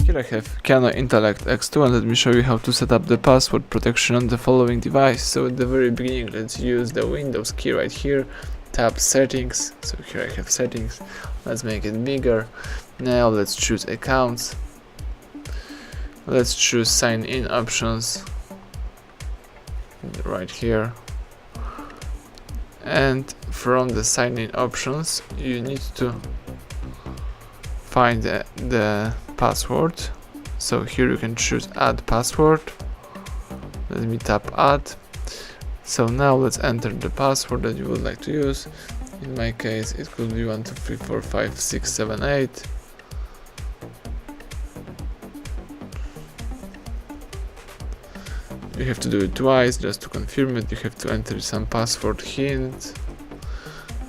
Here I have KIANO Intelect X2, and let me show you how to set up the password protection on the following device. So at the very beginning, let's use the Windows key right here, tap settings. So here I have settings, let's make it bigger. Now let's choose accounts, let's choose sign in options right here, and from the sign in options you need to find the password. So here you can choose add password. Let me tap add. So now let's enter the password that you would like to use. In my case it could be 1 2 3 4 5 6 7 8. You have to do it twice just to confirm it. You have to enter some password hint.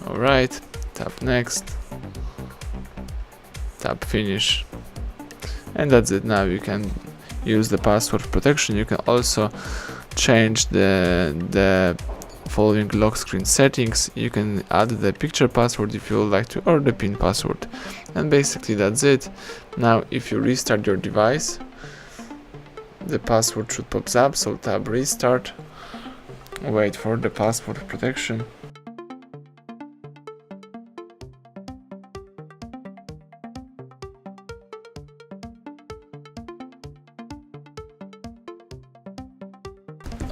Alright, tap next, tap finish, and that's it. Now you can use the password protection. You can also change the following lock screen settings. You can add the picture password if you would like to, or the pin password, and basically that's it. Now if you restart your device, the password should pop up, so tap restart, wait for the password protection.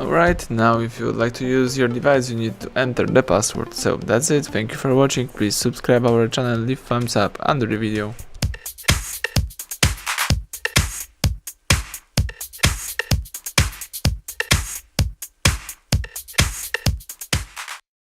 Alright, now if you would like to use your device, you need to enter the password. So that's it, thank you for watching, please subscribe our channel, leave thumbs up under the video.